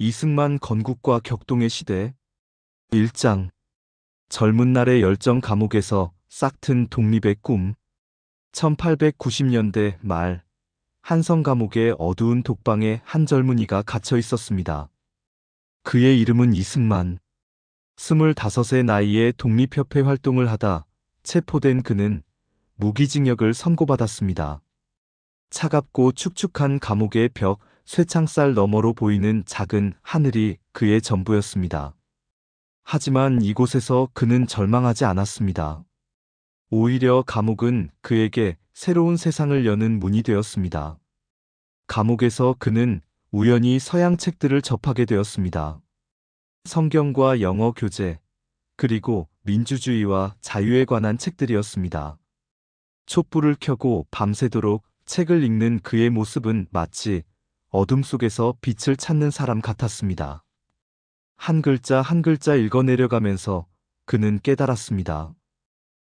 이승만 건국과 격동의 시대 1장 젊은 날의 열정 감옥에서 싹튼 독립의 꿈 1890년대 말 한성 감옥의 어두운 독방에 한 젊은이가 갇혀 있었습니다. 그의 이름은 이승만. 25의 나이에 독립협회 활동을 하다 체포된 그는 무기징역을 선고받았습니다. 차갑고 축축한 감옥의 벽, 쇠창살 너머로 보이는 작은 하늘이 그의 전부였습니다. 하지만 이곳에서 그는 절망하지 않았습니다. 오히려 감옥은 그에게 새로운 세상을 여는 문이 되었습니다. 감옥에서 그는 우연히 서양 책들을 접하게 되었습니다. 성경과 영어 교재, 그리고 민주주의와 자유에 관한 책들이었습니다. 촛불을 켜고 밤새도록 책을 읽는 그의 모습은 마치 어둠 속에서 빛을 찾는 사람 같았습니다. 한 글자 한 글자 읽어내려가면서 그는 깨달았습니다.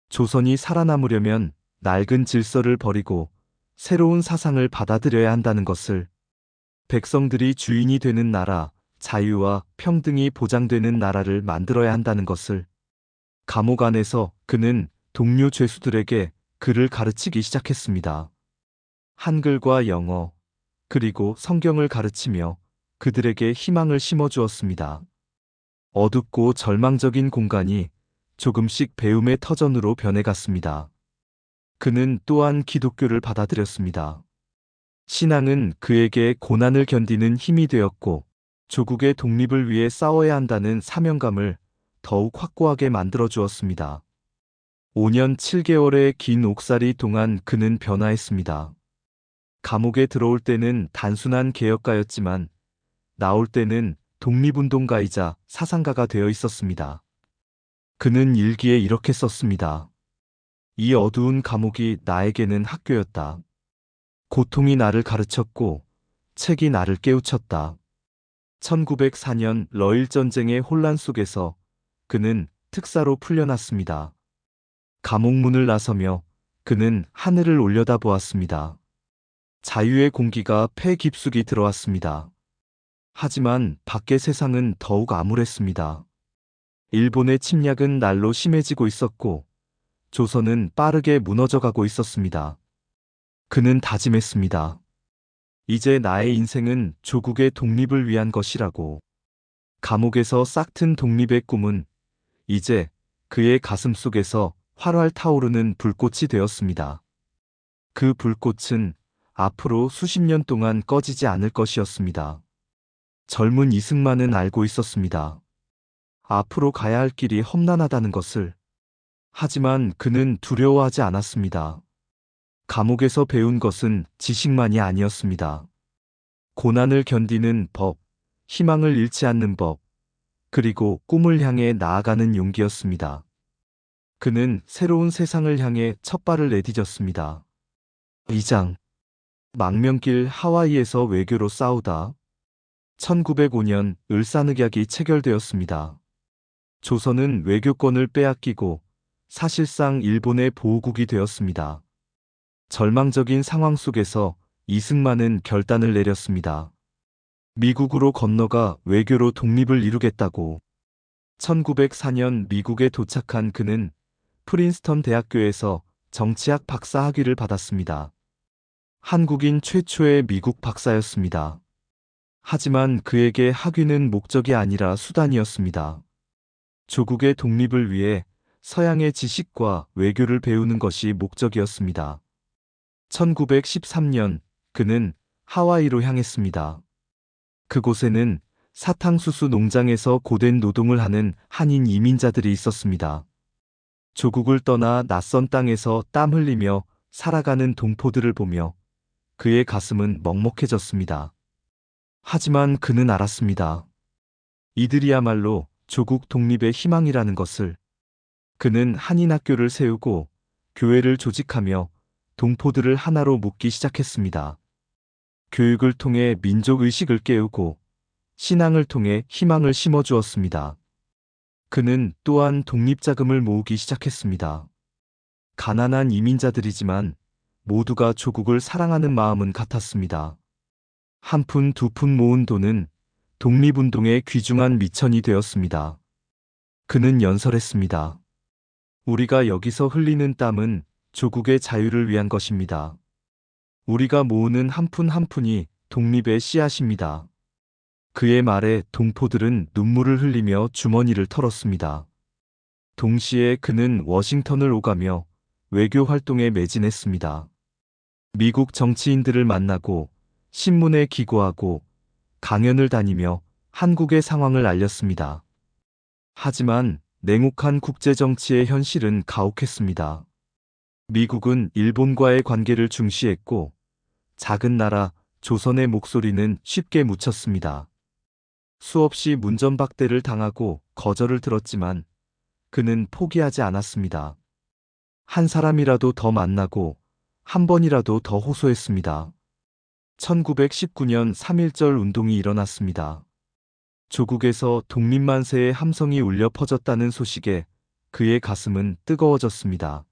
조선이 살아남으려면 낡은 질서를 버리고 새로운 사상을 받아들여야 한다는 것을, 백성들이 주인이 되는 나라, 자유와 평등이 보장되는 나라를 만들어야 한다는 것을. 감옥 안에서 그는 동료 죄수들에게 글을 가르치기 시작했습니다. 한글과 영어, 그리고 성경을 가르치며 그들에게 희망을 심어주었습니다. 어둡고 절망적인 공간이 조금씩 배움의 터전으로 변해갔습니다. 그는 또한 기독교를 받아들였습니다. 신앙은 그에게 고난을 견디는 힘이 되었고, 조국의 독립을 위해 싸워야 한다는 사명감을 더욱 확고하게 만들어 주었습니다. 5년 7개월의 긴 옥살이 동안 그는 변화했습니다. 감옥에 들어올 때는 단순한 개혁가였지만, 나올 때는 독립운동가이자 사상가가 되어 있었습니다. 그는 일기에 이렇게 썼습니다. 이 어두운 감옥이 나에게는 학교였다. 고통이 나를 가르쳤고 책이 나를 깨우쳤다. 1904년 러일전쟁의 혼란 속에서 그는 특사로 풀려났습니다. 감옥 문을 나서며 그는 하늘을 올려다보았습니다. 자유의 공기가 폐 깊숙이 들어왔습니다. 하지만 밖의 세상은 더욱 암울했습니다. 일본의 침략은 날로 심해지고 있었고 조선은 빠르게 무너져가고 있었습니다. 그는 다짐했습니다. 이제 나의 인생은 조국의 독립을 위한 것이라고. 감옥에서 싹튼 독립의 꿈은 이제 그의 가슴 속에서 활활 타오르는 불꽃이 되었습니다. 그 불꽃은 앞으로 수십 년 동안 꺼지지 않을 것이었습니다. 젊은 이승만은 알고 있었습니다. 앞으로 가야 할 길이 험난하다는 것을. 하지만 그는 두려워하지 않았습니다. 감옥에서 배운 것은 지식만이 아니었습니다. 고난을 견디는 법, 희망을 잃지 않는 법, 그리고 꿈을 향해 나아가는 용기였습니다. 그는 새로운 세상을 향해 첫 발을 내디뎠습니다. 2장 망명길 하와이에서 외교로 싸우다 1905년 을사늑약이 체결되었습니다. 조선은 외교권을 빼앗기고 사실상 일본의 보호국이 되었습니다. 절망적인 상황 속에서 이승만은 결단을 내렸습니다. 미국으로 건너가 외교로 독립을 이루겠다고. 1904년 미국에 도착한 그는 프린스턴 대학교에서 정치학 박사 학위를 받았습니다. 한국인 최초의 미국 박사였습니다. 하지만 그에게 학위는 목적이 아니라 수단이었습니다. 조국의 독립을 위해 서양의 지식과 외교를 배우는 것이 목적이었습니다. 1913년 그는 하와이로 향했습니다. 그곳에는 사탕수수 농장에서 고된 노동을 하는 한인 이민자들이 있었습니다. 조국을 떠나 낯선 땅에서 땀 흘리며 살아가는 동포들을 보며 그의 가슴은 먹먹해졌습니다. 하지만 그는 알았습니다. 이들이야말로 조국 독립의 희망이라는 것을. 그는 한인학교를 세우고 교회를 조직하며 동포들을 하나로 묶기 시작했습니다. 교육을 통해 민족의식을 깨우고 신앙을 통해 희망을 심어주었습니다. 그는 또한 독립자금을 모으기 시작했습니다. 가난한 이민자들이지만 모두가 조국을 사랑하는 마음은 같았습니다. 한 푼, 두 푼 모은 돈은 독립운동의 귀중한 미천이 되었습니다. 그는 연설했습니다. 우리가 여기서 흘리는 땀은 조국의 자유를 위한 것입니다. 우리가 모으는 한 푼 한 푼이 독립의 씨앗입니다. 그의 말에 동포들은 눈물을 흘리며 주머니를 털었습니다. 동시에 그는 워싱턴을 오가며 외교 활동에 매진했습니다. 미국 정치인들을 만나고 신문에 기고하고 강연을 다니며 한국의 상황을 알렸습니다. 하지만 냉혹한 국제정치의 현실은 가혹했습니다. 미국은 일본과의 관계를 중시했고 작은 나라 조선의 목소리는 쉽게 묻혔습니다. 수없이 문전박대를 당하고 거절을 들었지만 그는 포기하지 않았습니다. 한 사람이라도 더 만나고 한 번이라도 더 호소했습니다. 1919년 3.1절 운동이 일어났습니다. 조국에서 독립만세의 함성이 울려 퍼졌다는 소식에 그의 가슴은 뜨거워졌습니다.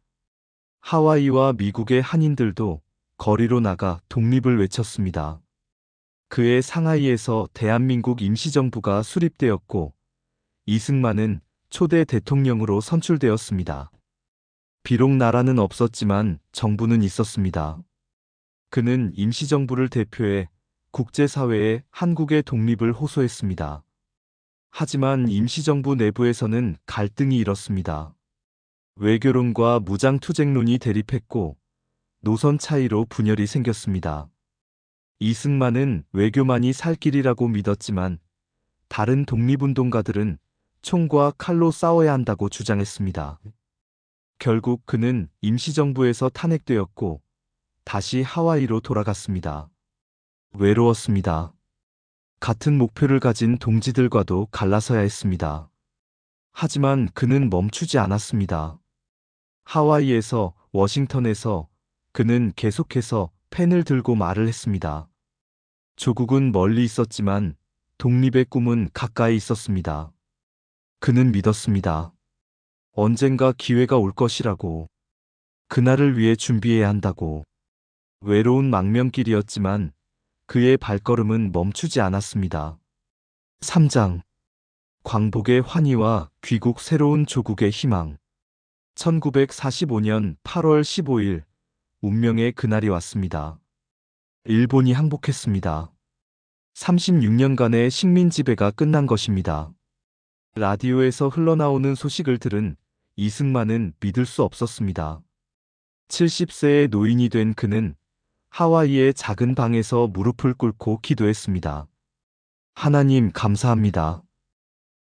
하와이와 미국의 한인들도 거리로 나가 독립을 외쳤습니다. 그의 상하이에서 대한민국 임시정부가 수립되었고 이승만은 초대 대통령으로 선출되었습니다. 비록 나라는 없었지만 정부는 있었습니다. 그는 임시정부를 대표해 국제사회에 한국의 독립을 호소했습니다. 하지만 임시정부 내부에서는 갈등이 일었습니다. 외교론과 무장투쟁론이 대립했고 노선 차이로 분열이 생겼습니다. 이승만은 외교만이 살 길이라고 믿었지만 다른 독립운동가들은 총과 칼로 싸워야 한다고 주장했습니다. 결국 그는 임시정부에서 탄핵되었고 다시 하와이로 돌아갔습니다. 외로웠습니다. 같은 목표를 가진 동지들과도 갈라서야 했습니다. 하지만 그는 멈추지 않았습니다. 하와이에서 워싱턴에서 그는 계속해서 펜을 들고 말을 했습니다. 조국은 멀리 있었지만 독립의 꿈은 가까이 있었습니다. 그는 믿었습니다. 언젠가 기회가 올 것이라고. 그날을 위해 준비해야 한다고. 외로운 망명길이었지만 그의 발걸음은 멈추지 않았습니다. 3장 광복의 환희와 귀국 새로운 조국의 희망. 1945년 8월 15일 운명의 그날이 왔습니다. 일본이 항복했습니다. 36년간의 식민 지배가 끝난 것입니다. 라디오에서 흘러나오는 소식을 들은 이승만은 믿을 수 없었습니다. 70세의 노인이 된 그는 하와이의 작은 방에서 무릎을 꿇고 기도했습니다. 하나님 감사합니다.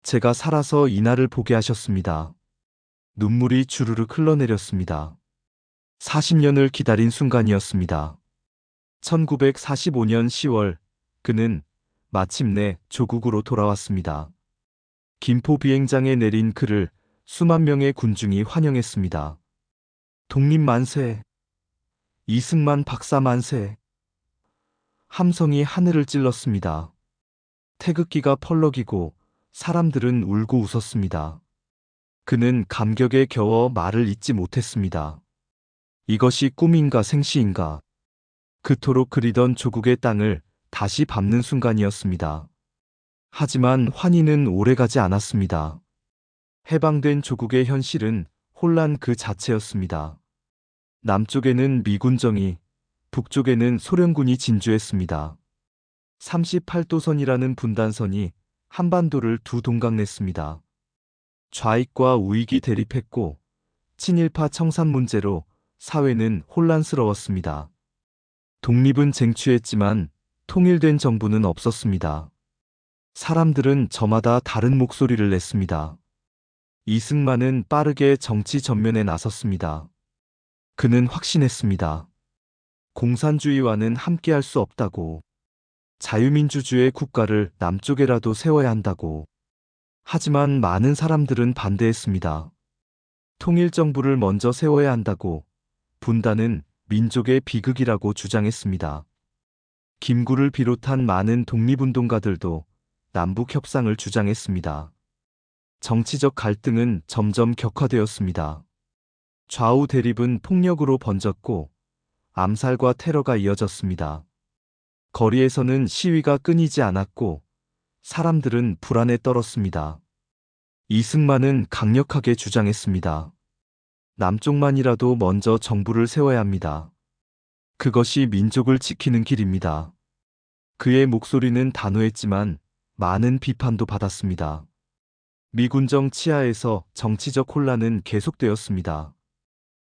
제가 살아서 이날을 보게 하셨습니다. 눈물이 주르륵 흘러내렸습니다. 40년을 기다린 순간이었습니다. 1945년 10월 그는 마침내 조국으로 돌아왔습니다. 김포 비행장에 내린 그를 수만 명의 군중이 환영했습니다. 독립 만세! 이승만 박사 만세! 함성이 하늘을 찔렀습니다. 태극기가 펄럭이고 사람들은 울고 웃었습니다. 그는 감격에 겨워 말을 잇지 못했습니다. 이것이 꿈인가 생시인가. 그토록 그리던 조국의 땅을 다시 밟는 순간이었습니다. 하지만 환희는 오래가지 않았습니다. 해방된 조국의 현실은 혼란 그 자체였습니다. 남쪽에는 미군정이, 북쪽에는 소련군이 진주했습니다. 38도선이라는 분단선이 한반도를 두 동강냈습니다. 좌익과 우익이 대립했고 친일파 청산 문제로 사회는 혼란스러웠습니다. 독립은 쟁취했지만 통일된 정부는 없었습니다. 사람들은 저마다 다른 목소리를 냈습니다. 이승만은 빠르게 정치 전면에 나섰습니다. 그는 확신했습니다. 공산주의와는 함께할 수 없다고. 자유민주주의 국가를 남쪽에라도 세워야 한다고. 하지만 많은 사람들은 반대했습니다. 통일정부를 먼저 세워야 한다고. 분단은 민족의 비극이라고 주장했습니다. 김구를 비롯한 많은 독립운동가들도 남북 협상을 주장했습니다. 정치적 갈등은 점점 격화되었습니다. 좌우 대립은 폭력으로 번졌고 암살과 테러가 이어졌습니다. 거리에서는 시위가 끊이지 않았고 사람들은 불안에 떨었습니다. 이승만은 강력하게 주장했습니다. 남쪽만이라도 먼저 정부를 세워야 합니다. 그것이 민족을 지키는 길입니다. 그의 목소리는 단호했지만 많은 비판도 받았습니다. 미군정 치하에서 정치적 혼란은 계속되었습니다.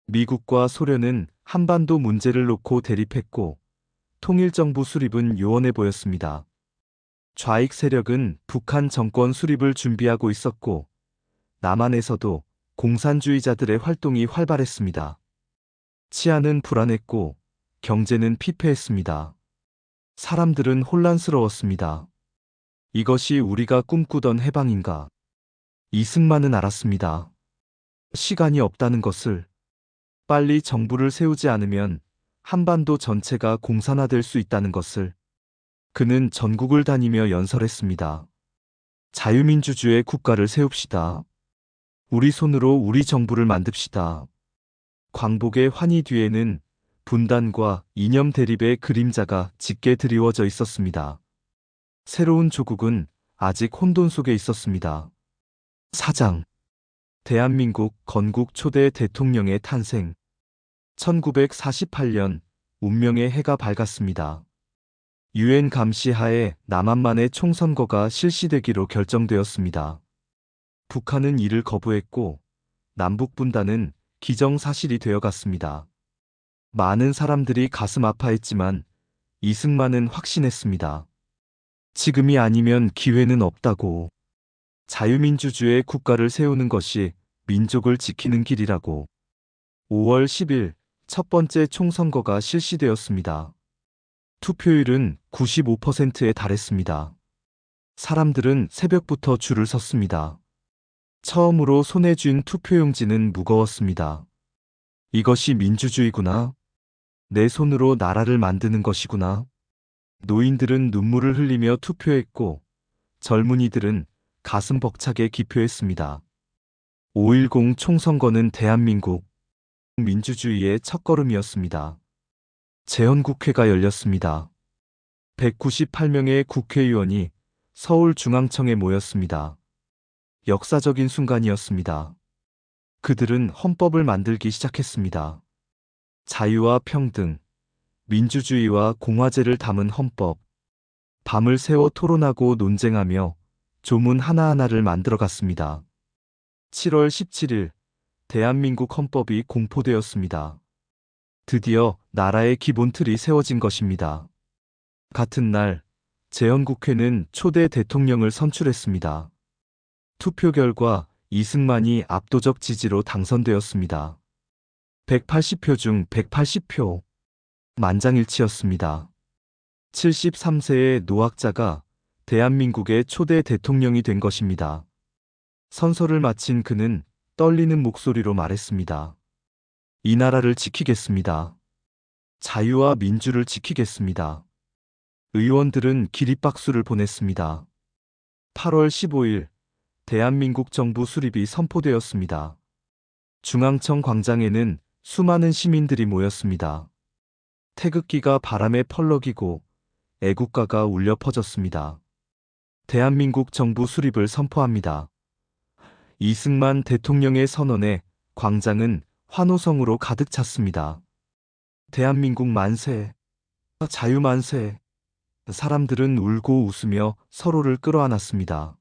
미국과 소련은 한반도 문제를 놓고 대립했고 통일정부 수립은 요원해 보였습니다. 좌익 세력은 북한 정권 수립을 준비하고 있었고 남한에서도 공산주의자들의 활동이 활발했습니다. 치안은 불안했고 경제는 피폐했습니다. 사람들은 혼란스러웠습니다. 이것이 우리가 꿈꾸던 해방인가? 이승만은 알았습니다. 시간이 없다는 것을. 빨리 정부를 세우지 않으면 한반도 전체가 공산화될 수 있다는 것을. 그는 전국을 다니며 연설했습니다. 자유민주주의 국가를 세웁시다. 우리 손으로 우리 정부를 만듭시다. 광복의 환희 뒤에는 분단과 이념 대립의 그림자가 짙게 드리워져 있었습니다. 새로운 조국은 아직 혼돈 속에 있었습니다. 사장. 대한민국 건국 초대 대통령의 탄생. 1948년 운명의 해가 밝았습니다. 유엔 감시하에 남한만의 총선거가 실시되기로 결정되었습니다. 북한은 이를 거부했고 남북 분단은 기정사실이 되어갔습니다. 많은 사람들이 가슴 아파했지만 이승만은 확신했습니다. 지금이 아니면 기회는 없다고. 자유민주주의 국가를 세우는 것이 민족을 지키는 길이라고. 5월 10일 첫 번째 총선거가 실시되었습니다. 투표율은 95%에 달했습니다. 사람들은 새벽부터 줄을 섰습니다. 처음으로 손에 쥔 투표용지는 무거웠습니다. 이것이 민주주의구나. 내 손으로 나라를 만드는 것이구나. 노인들은 눈물을 흘리며 투표했고 젊은이들은 가슴 벅차게 기표했습니다. 5.10 총선거는 대한민국 민주주의의 첫걸음이었습니다. 재헌국회가 열렸습니다. 198명의 국회의원이 서울중앙청에 모였습니다. 역사적인 순간이었습니다. 그들은 헌법을 만들기 시작했습니다. 자유와 평등, 민주주의와 공화제를 담은 헌법. 밤을 새워 토론하고 논쟁하며 조문 하나하나를 만들어갔습니다. 7월 17일 대한민국 헌법이 공포되었습니다. 드디어 나라의 기본 틀이 세워진 것입니다. 같은 날 재헌국회는 초대 대통령을 선출했습니다. 투표 결과 이승만이 압도적 지지로 당선되었습니다. 180표 중 180표. 만장일치였습니다. 73세의 노학자가 대한민국의 초대 대통령이 된 것입니다. 선서를 마친 그는 떨리는 목소리로 말했습니다. 이 나라를 지키겠습니다. 자유와 민주를 지키겠습니다. 의원들은 기립박수를 보냈습니다. 8월 15일 대한민국 정부 수립이 선포되었습니다. 중앙청 광장에는 수많은 시민들이 모였습니다. 태극기가 바람에 펄럭이고 애국가가 울려 퍼졌습니다. 대한민국 정부 수립을 선포합니다. 이승만 대통령의 선언에 광장은 환호성으로 가득 찼습니다. 대한민국 만세, 자유 만세. 사람들은 울고 웃으며 서로를 끌어안았습니다.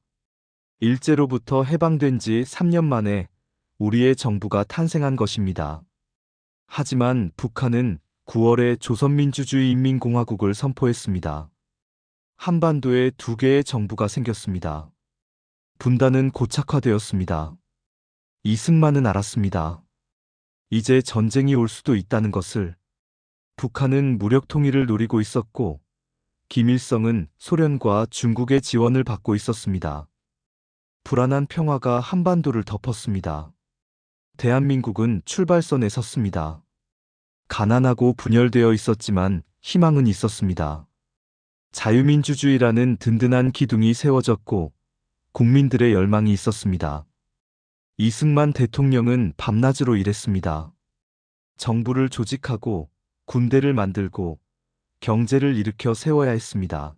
일제로부터 해방된 지 3년 만에 우리의 정부가 탄생한 것입니다. 하지만 북한은 9월에 조선민주주의인민공화국을 선포했습니다. 한반도에 두 개의 정부가 생겼습니다. 분단은 고착화되었습니다. 이승만은 알았습니다. 이제 전쟁이 올 수도 있다는 것을. 북한은 무력 통일을 노리고 있었고 김일성은 소련과 중국의 지원을 받고 있었습니다. 불안한 평화가 한반도를 덮었습니다. 대한민국은 출발선에 섰습니다. 가난하고 분열되어 있었지만 희망은 있었습니다. 자유민주주의라는 든든한 기둥이 세워졌고 국민들의 열망이 있었습니다. 이승만 대통령은 밤낮으로 일했습니다. 정부를 조직하고 군대를 만들고 경제를 일으켜 세워야 했습니다.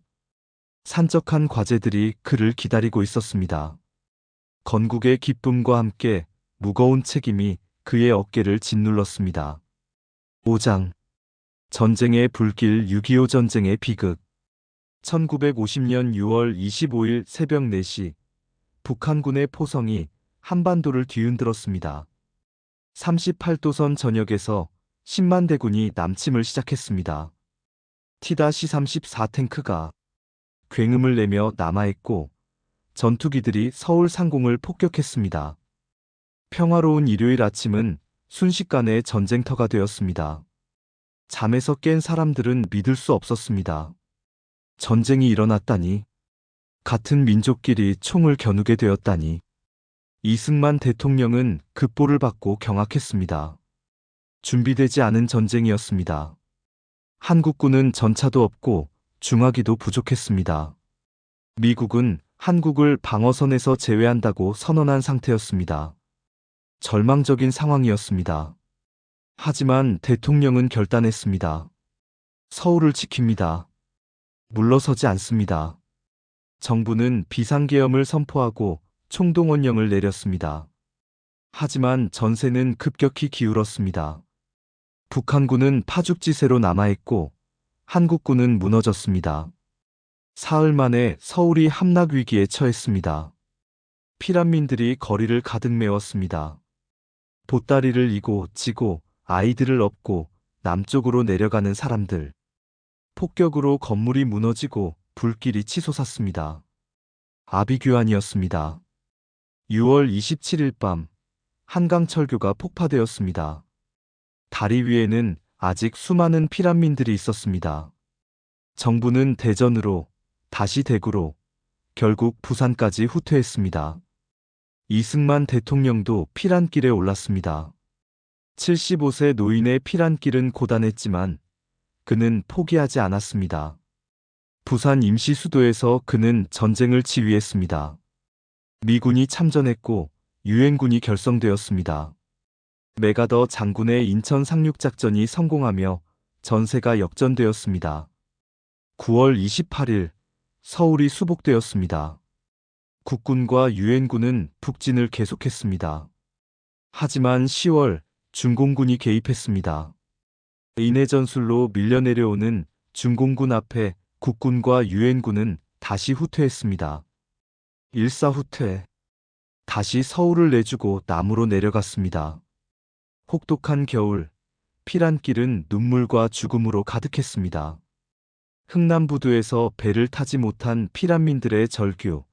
산적한 과제들이 그를 기다리고 있었습니다. 건국의 기쁨과 함께 무거운 책임이 그의 어깨를 짓눌렀습니다. 5장 전쟁의 불길 6.25 전쟁의 비극 1950년 6월 25일 새벽 4시 북한군의 포성이 한반도를 뒤흔들었습니다. 38도선 전역에서 10만 대군이 남침을 시작했습니다. T-34 탱크가 굉음을 내며 남하했고 전투기들이 서울 상공을 폭격했습니다. 평화로운 일요일 아침은 순식간에 전쟁터가 되었습니다. 잠에서 깬 사람들은 믿을 수 없었습니다. 전쟁이 일어났다니. 같은 민족끼리 총을 겨누게 되었다니. 이승만 대통령은 급보를 받고 경악했습니다. 준비되지 않은 전쟁이었습니다. 한국군은 전차도 없고 중화기도 부족했습니다. 미국은 한국을 방어선에서 제외한다고 선언한 상태였습니다. 절망적인 상황이었습니다. 하지만 대통령은 결단했습니다. 서울을 지킵니다. 물러서지 않습니다. 정부는 비상계엄을 선포하고 총동원령을 내렸습니다. 하지만 전세는 급격히 기울었습니다. 북한군은 파죽지세로 남하했고 한국군은 무너졌습니다. 사흘 만에 서울이 함락 위기에 처했습니다. 피난민들이 거리를 가득 메웠습니다. 보따리를 이고 지고 아이들을 업고 남쪽으로 내려가는 사람들. 폭격으로 건물이 무너지고 불길이 치솟았습니다. 아비규환이었습니다. 6월 27일 밤 한강철교가 폭파되었습니다. 다리 위에는 아직 수많은 피난민들이 있었습니다. 정부는 대전으로, 다시 대구로, 결국 부산까지 후퇴했습니다. 이승만 대통령도 피란길에 올랐습니다. 75세 노인의 피란길은 고단했지만 그는 포기하지 않았습니다. 부산 임시 수도에서 그는 전쟁을 지휘했습니다. 미군이 참전했고 유엔군이 결성되었습니다. 메가더 장군의 인천 상륙작전이 성공하며 전세가 역전되었습니다. 9월 28일 서울이 수복되었습니다. 국군과 유엔군은 북진을 계속했습니다. 하지만 10월 중공군이 개입했습니다. 인해 전술로 밀려내려오는 중공군 앞에 국군과 유엔군은 다시 후퇴했습니다. 일사후퇴. 다시 서울을 내주고 남으로 내려갔습니다. 혹독한 겨울, 피란길은 눈물과 죽음으로 가득했습니다. 흥남부두에서 배를 타지 못한 피난민들의 절규,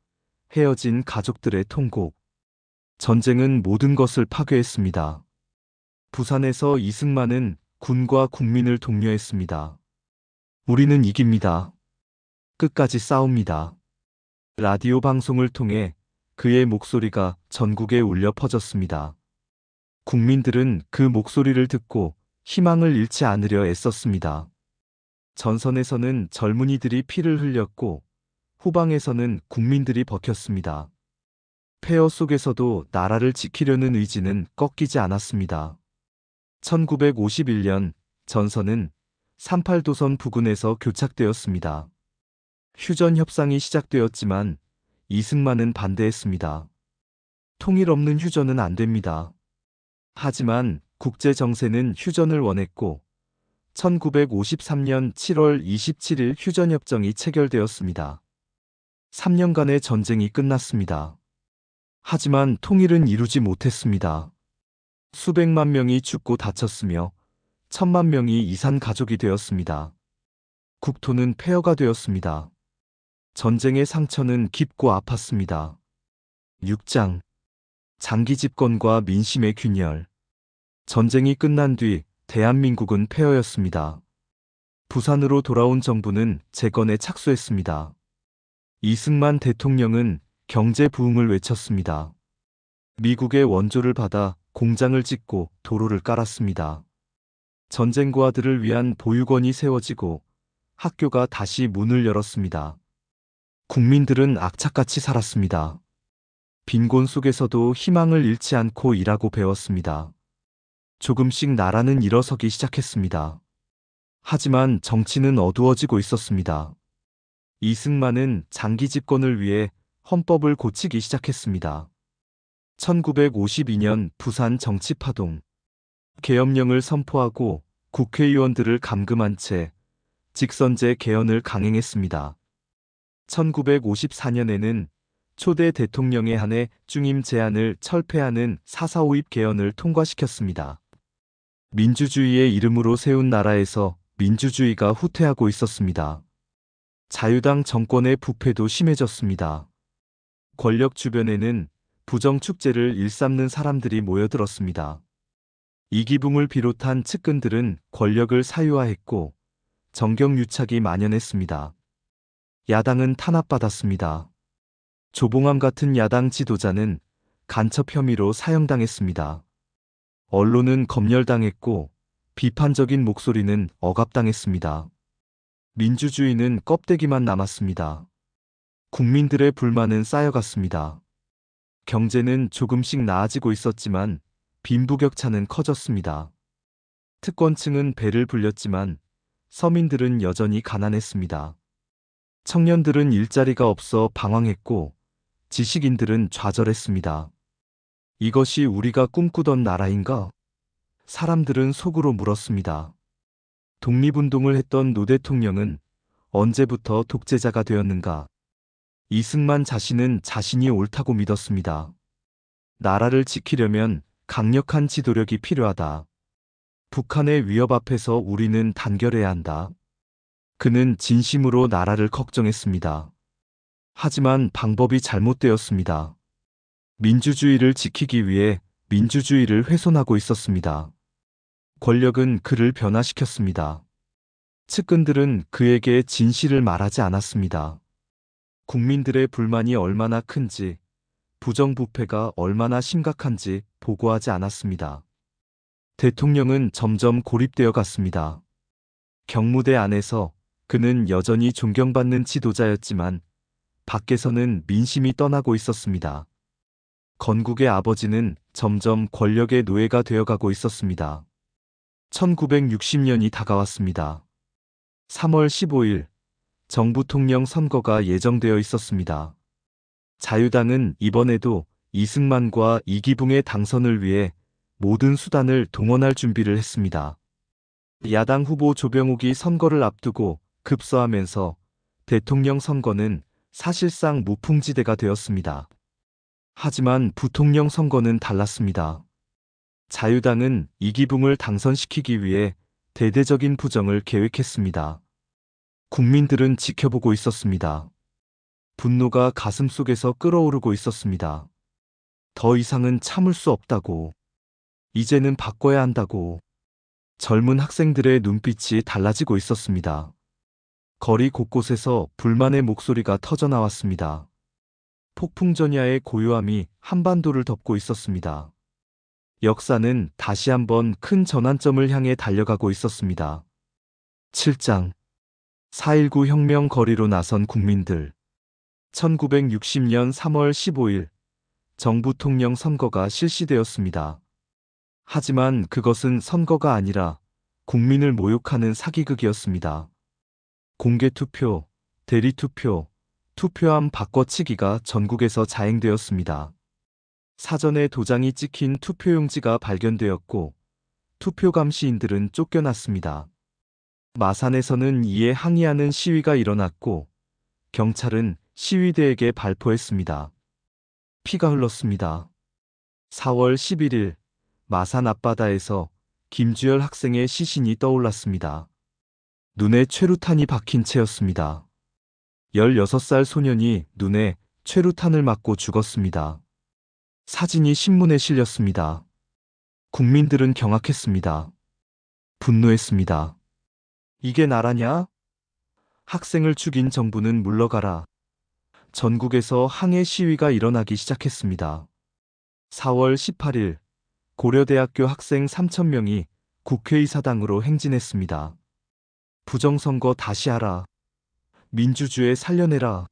헤어진 가족들의 통곡. 전쟁은 모든 것을 파괴했습니다. 부산에서 이승만은 군과 국민을 독려했습니다. 우리는 이깁니다. 끝까지 싸웁니다. 라디오 방송을 통해 그의 목소리가 전국에 울려 퍼졌습니다. 국민들은 그 목소리를 듣고 희망을 잃지 않으려 애썼습니다. 전선에서는 젊은이들이 피를 흘렸고 후방에서는 국민들이 버텼습니다. 폐허 속에서도 나라를 지키려는 의지는 꺾이지 않았습니다. 1951년 전선은 38도선 부근에서 교착되었습니다. 휴전 협상이 시작되었지만 이승만은 반대했습니다. 통일 없는 휴전은 안 됩니다. 하지만 국제 정세는 휴전을 원했고 1953년 7월 27일 휴전협정이 체결되었습니다. 3년간의 전쟁이 끝났습니다. 하지만 통일은 이루지 못했습니다. 수백만 명이 죽고 다쳤으며 1,000만 명이 이산 가족이 되었습니다. 국토는 폐허가 되었습니다. 전쟁의 상처는 깊고 아팠습니다. 6장 장기 집권과 민심의 균열. 전쟁이 끝난 뒤 대한민국은 폐허였습니다. 부산으로 돌아온 정부는 재건에 착수했습니다. 이승만 대통령은 경제 부흥을 외쳤습니다. 미국의 원조를 받아 공장을 짓고 도로를 깔았습니다. 전쟁 고아들을 위한 보육원이 세워지고 학교가 다시 문을 열었습니다. 국민들은 악착같이 살았습니다. 빈곤 속에서도 희망을 잃지 않고 일하고 배웠습니다. 조금씩 나라는 일어서기 시작했습니다. 하지만 정치는 어두워지고 있었습니다. 이승만은 장기 집권을 위해 헌법을 고치기 시작했습니다. 1952년 부산 정치파동. 계엄령을 선포하고 국회의원들을 감금한 채 직선제 개헌을 강행했습니다. 1954년에는 초대 대통령에 한해 중임 제안을 철폐하는 4.4.5입 개헌을 통과시켰습니다. 민주주의의 이름으로 세운 나라에서 민주주의가 후퇴하고 있었습니다. 자유당 정권의 부패도 심해졌습니다. 권력 주변에는 부정축제를 일삼는 사람들이 모여들었습니다. 이기붕을 비롯한 측근들은 권력을 사유화했고 정경유착이 만연했습니다. 야당은 탄압받았습니다. 조봉암 같은 야당 지도자는 간첩 혐의로 사형당했습니다. 언론은 검열당했고 비판적인 목소리는 억압당했습니다. 민주주의는 껍데기만 남았습니다. 국민들의 불만은 쌓여갔습니다. 경제는 조금씩 나아지고 있었지만 빈부격차는 커졌습니다. 특권층은 배를 불렸지만 서민들은 여전히 가난했습니다. 청년들은 일자리가 없어 방황했고 지식인들은 좌절했습니다. 이것이 우리가 꿈꾸던 나라인가? 사람들은 속으로 물었습니다. 독립운동을 했던 노 대통령은 언제부터 독재자가 되었는가? 이승만 자신은 자신이 옳다고 믿었습니다. 나라를 지키려면 강력한 지도력이 필요하다. 북한의 위협 앞에서 우리는 단결해야 한다. 그는 진심으로 나라를 걱정했습니다. 하지만 방법이 잘못되었습니다. 민주주의를 지키기 위해 민주주의를 훼손하고 있었습니다. 권력은 그를 변화시켰습니다. 측근들은 그에게 진실을 말하지 않았습니다. 국민들의 불만이 얼마나 큰지, 부정부패가 얼마나 심각한지 보고하지 않았습니다. 대통령은 점점 고립되어 갔습니다. 경무대 안에서 그는 여전히 존경받는 지도자였지만 밖에서는 민심이 떠나고 있었습니다. 건국의 아버지는 점점 권력의 노예가 되어가고 있었습니다. 1960년이 다가왔습니다. 3월 15일 정부통령 선거가 예정되어 있었습니다. 자유당은 이번에도 이승만과 이기붕의 당선을 위해 모든 수단을 동원할 준비를 했습니다. 야당 후보 조병욱이 선거를 앞두고 급서하면서 대통령 선거는 사실상 무풍지대가 되었습니다. 하지만 부통령 선거는 달랐습니다. 자유당은 이기붕을 당선시키기 위해 대대적인 부정을 계획했습니다. 국민들은 지켜보고 있었습니다. 분노가 가슴속에서 끓어오르고 있었습니다. 더 이상은 참을 수 없다고. 이제는 바꿔야 한다고. 젊은 학생들의 눈빛이 달라지고 있었습니다. 거리 곳곳에서 불만의 목소리가 터져나왔습니다. 폭풍전야의 고요함이 한반도를 덮고 있었습니다. 역사는 다시 한번 큰 전환점을 향해 달려가고 있었습니다. 7장 4.19 혁명 거리로 나선 국민들. 1960년 3월 15일 정부통령 선거가 실시되었습니다. 하지만 그것은 선거가 아니라 국민을 모욕하는 사기극이었습니다. 공개투표, 대리투표, 투표함 바꿔치기가 전국에서 자행되었습니다. 사전에 도장이 찍힌 투표용지가 발견되었고 투표 감시인들은 쫓겨났습니다. 마산에서는 이에 항의하는 시위가 일어났고 경찰은 시위대에게 발포했습니다. 피가 흘렀습니다. 4월 11일 마산 앞바다에서 김주열 학생의 시신이 떠올랐습니다. 눈에 최루탄이 박힌 채였습니다. 16살 소년이 눈에 최루탄을 맞고 죽었습니다. 사진이 신문에 실렸습니다. 국민들은 경악했습니다. 분노했습니다. 이게 나라냐? 학생을 죽인 정부는 물러가라. 전국에서 항해 시위가 일어나기 시작했습니다. 4월 18일 고려대학교 학생 3,000명이 국회의사당으로 행진했습니다. 부정선거 다시 하라. 민주주의 살려내라.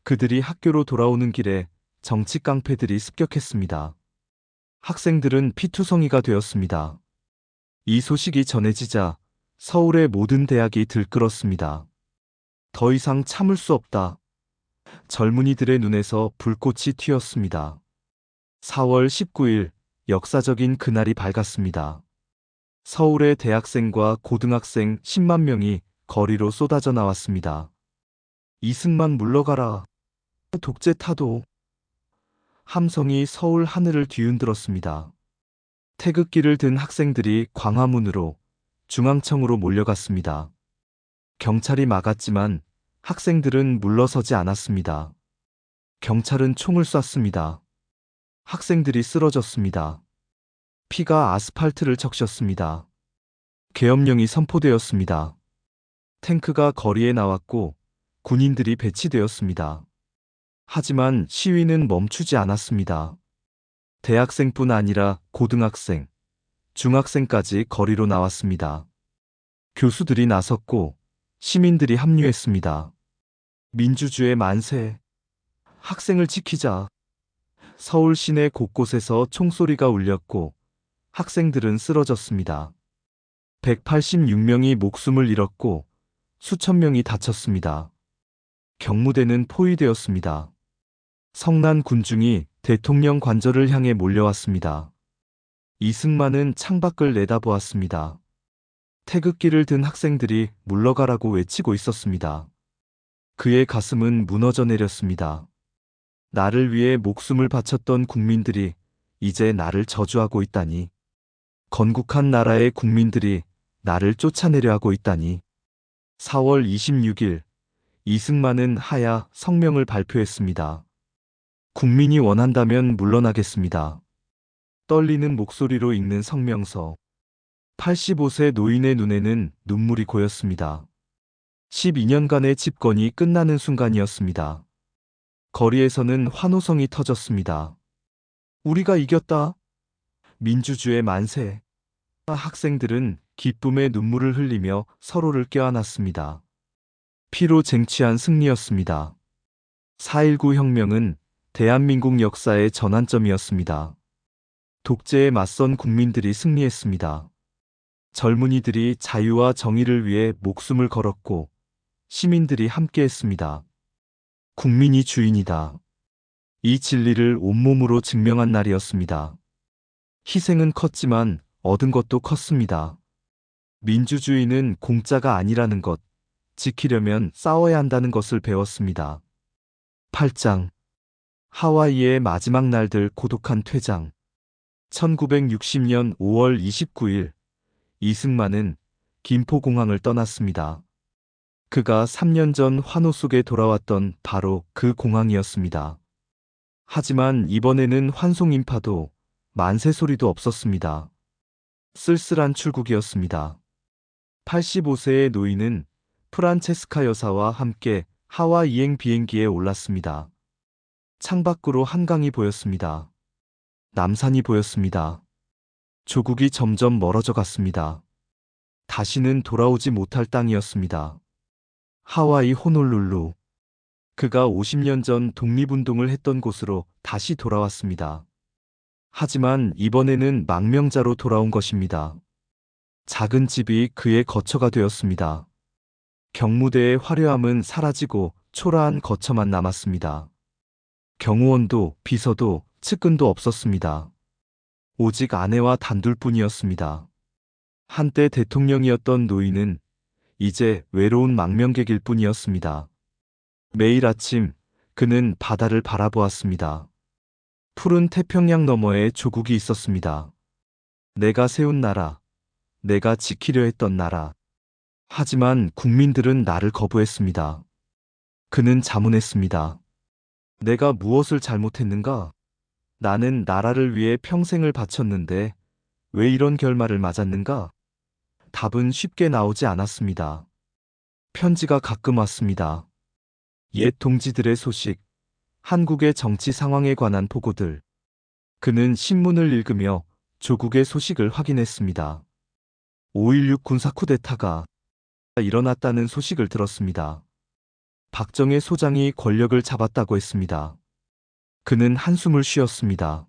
그들이 학교로 돌아오는 길에 정치 깡패들이 습격했습니다. 학생들은 피투성이가 되었습니다. 이 소식이 전해지자 서울의 모든 대학이 들끓었습니다. 더 이상 참을 수 없다. 젊은이들의 눈에서 불꽃이 튀었습니다. 4월 19일, 역사적인 그날이 밝았습니다. 서울의 대학생과 고등학생 10만 명이 거리로 쏟아져 나왔습니다. 이승만 물러가라. 독재 타도. 함성이 서울 하늘을 뒤흔들었습니다. 태극기를 든 학생들이 광화문으로, 중앙청으로 몰려갔습니다. 경찰이 막았지만 학생들은 물러서지 않았습니다. 경찰은 총을 쐈습니다. 학생들이 쓰러졌습니다. 피가 아스팔트를 적셨습니다. 계엄령이 선포되었습니다. 탱크가 거리에 나왔고 군인들이 배치되었습니다. 하지만 시위는 멈추지 않았습니다. 대학생뿐 아니라 고등학생, 중학생까지 거리로 나왔습니다. 교수들이 나섰고 시민들이 합류했습니다. 민주주의 만세! 학생을 지키자! 서울 시내 곳곳에서 총소리가 울렸고 학생들은 쓰러졌습니다. 186명이 목숨을 잃었고 수천 명이 다쳤습니다. 경무대는 포위되었습니다. 성난 군중이 대통령 관저를 향해 몰려왔습니다. 이승만은 창밖을 내다보았습니다. 태극기를 든 학생들이 물러가라고 외치고 있었습니다. 그의 가슴은 무너져 내렸습니다. 나를 위해 목숨을 바쳤던 국민들이 이제 나를 저주하고 있다니. 건국한 나라의 국민들이 나를 쫓아내려 하고 있다니. 4월 26일, 이승만은 하야 성명을 발표했습니다. 국민이 원한다면 물러나겠습니다. 떨리는 목소리로 읽는 성명서. 85세 노인의 눈에는 눈물이 고였습니다. 12년간의 집권이 끝나는 순간이었습니다. 거리에서는 환호성이 터졌습니다. 우리가 이겼다. 민주주의 만세. 학생들은 기쁨의 눈물을 흘리며 서로를 껴안았습니다. 피로 쟁취한 승리였습니다. 4.19 혁명은 대한민국 역사의 전환점이었습니다. 독재에 맞선 국민들이 승리했습니다. 젊은이들이 자유와 정의를 위해 목숨을 걸었고 시민들이 함께했습니다. 국민이 주인이다. 이 진리를 온몸으로 증명한 날이었습니다. 희생은 컸지만 얻은 것도 컸습니다. 민주주의는 공짜가 아니라는 것, 지키려면 싸워야 한다는 것을 배웠습니다. 8장. 하와이의 마지막 날들 고독한 퇴장. 1960년 5월 29일, 이승만은 김포공항을 떠났습니다. 그가 3년 전 환호 속에 돌아왔던 바로 그 공항이었습니다. 하지만 이번에는 환송인파도 만세 소리도 없었습니다. 쓸쓸한 출국이었습니다. 85세의 노인은 프란체스카 여사와 함께 하와이행 비행기에 올랐습니다. 창밖으로 한강이 보였습니다. 남산이 보였습니다. 조국이 점점 멀어져 갔습니다. 다시는 돌아오지 못할 땅이었습니다. 하와이 호놀룰루. 그가 50년 전 독립운동을 했던 곳으로 다시 돌아왔습니다. 하지만 이번에는 망명자로 돌아온 것입니다. 작은 집이 그의 거처가 되었습니다. 경무대의 화려함은 사라지고 초라한 거처만 남았습니다. 경호원도 비서도 측근도 없었습니다. 오직 아내와 단둘뿐이었습니다. 한때 대통령이었던 노인은 이제 외로운 망명객일 뿐이었습니다. 매일 아침 그는 바다를 바라보았습니다. 푸른 태평양 너머에 조국이 있었습니다. 내가 세운 나라, 내가 지키려 했던 나라. 하지만 국민들은 나를 거부했습니다. 그는 자문했습니다. 내가 무엇을 잘못했는가? 나는 나라를 위해 평생을 바쳤는데 왜 이런 결말을 맞았는가? 답은 쉽게 나오지 않았습니다. 편지가 가끔 왔습니다. 옛 동지들의 소식, 한국의 정치 상황에 관한 보고들. 그는 신문을 읽으며 조국의 소식을 확인했습니다. 5.16 군사 쿠데타가 일어났다는 소식을 들었습니다. 박정희 소장이 권력을 잡았다고 했습니다. 그는 한숨을 쉬었습니다.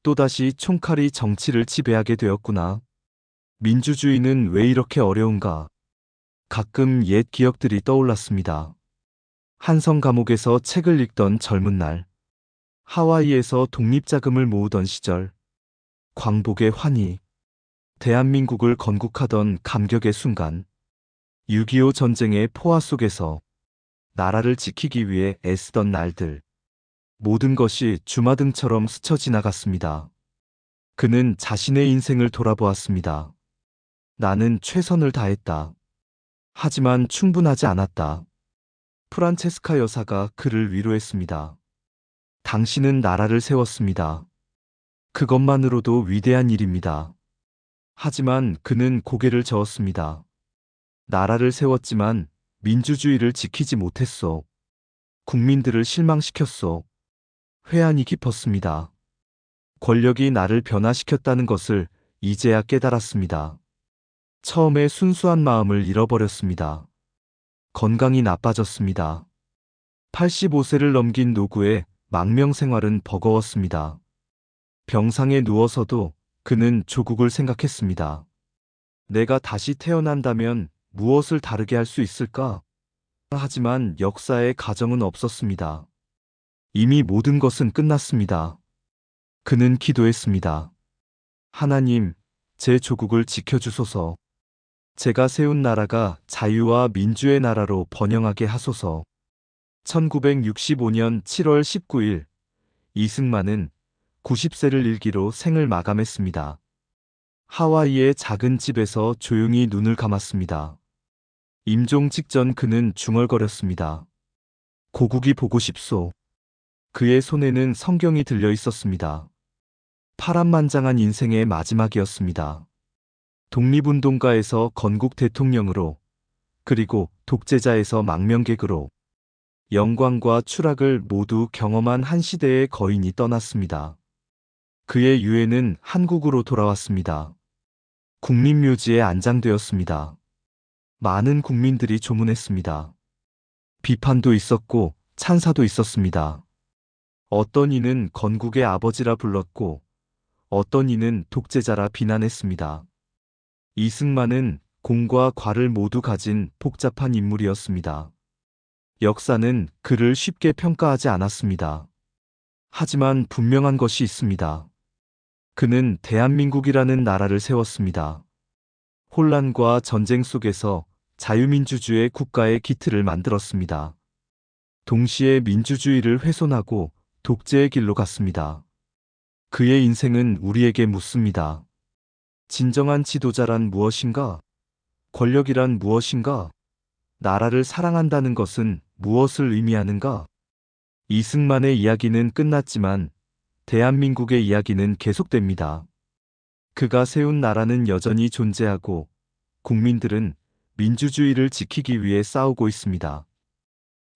또다시 총칼이 정치를 지배하게 되었구나. 민주주의는 왜 이렇게 어려운가? 가끔 옛 기억들이 떠올랐습니다. 한성 감옥에서 책을 읽던 젊은 날, 하와이에서 독립자금을 모으던 시절, 광복의 환희, 대한민국을 건국하던 감격의 순간, 6.25 전쟁의 포화 속에서 나라를 지키기 위해 애쓰던 날들, 모든 것이 주마등처럼 스쳐 지나갔습니다. 그는 자신의 인생을 돌아보았습니다. 나는 최선을 다했다. 하지만 충분하지 않았다. 프란체스카 여사가 그를 위로했습니다. 당신은 나라를 세웠습니다. 그것만으로도 위대한 일입니다. 하지만 그는 고개를 저었습니다. 나라를 세웠지만 민주주의를 지키지 못했소. 국민들을 실망시켰소. 회한이 깊었습니다. 권력이 나를 변화시켰다는 것을 이제야 깨달았습니다. 처음에 순수한 마음을 잃어버렸습니다. 건강이 나빠졌습니다. 85세를 넘긴 노구의 망명 생활은 버거웠습니다. 병상에 누워서도 그는 조국을 생각했습니다. 내가 다시 태어난다면 무엇을 다르게 할 수 있을까? 하지만 역사의 가정은 없었습니다. 이미 모든 것은 끝났습니다. 그는 기도했습니다. 하나님, 제 조국을 지켜주소서. 제가 세운 나라가 자유와 민주의 나라로 번영하게 하소서. 1965년 7월 19일, 이승만은 90세를 일기로 생을 마감했습니다. 하와이의 작은 집에서 조용히 눈을 감았습니다. 임종 직전 그는 중얼거렸습니다. 고국이 보고 싶소. 그의 손에는 성경이 들려 있었습니다. 파란만장한 인생의 마지막이었습니다. 독립운동가에서 건국 대통령으로, 그리고 독재자에서 망명객으로 영광과 추락을 모두 경험한 한 시대의 거인이 떠났습니다. 그의 유해는 한국으로 돌아왔습니다. 국립묘지에 안장되었습니다. 많은 국민들이 조문했습니다. 비판도 있었고 찬사도 있었습니다. 어떤 이는 건국의 아버지라 불렀고 어떤 이는 독재자라 비난했습니다. 이승만은 공과 과를 모두 가진 복잡한 인물이었습니다. 역사는 그를 쉽게 평가하지 않았습니다. 하지만 분명한 것이 있습니다. 그는 대한민국이라는 나라를 세웠습니다. 혼란과 전쟁 속에서 자유민주주의 국가의 기틀을 만들었습니다. 동시에 민주주의를 훼손하고 독재의 길로 갔습니다. 그의 인생은 우리에게 묻습니다. 진정한 지도자란 무엇인가? 권력이란 무엇인가? 나라를 사랑한다는 것은 무엇을 의미하는가? 이승만의 이야기는 끝났지만 대한민국의 이야기는 계속됩니다. 그가 세운 나라는 여전히 존재하고 국민들은 민주주의를 지키기 위해 싸우고 있습니다.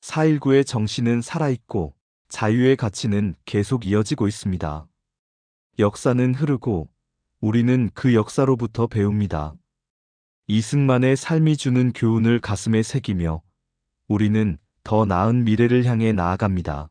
4.19의 정신은 살아있고 자유의 가치는 계속 이어지고 있습니다. 역사는 흐르고 우리는 그 역사로부터 배웁니다. 이승만의 삶이 주는 교훈을 가슴에 새기며 우리는 더 나은 미래를 향해 나아갑니다.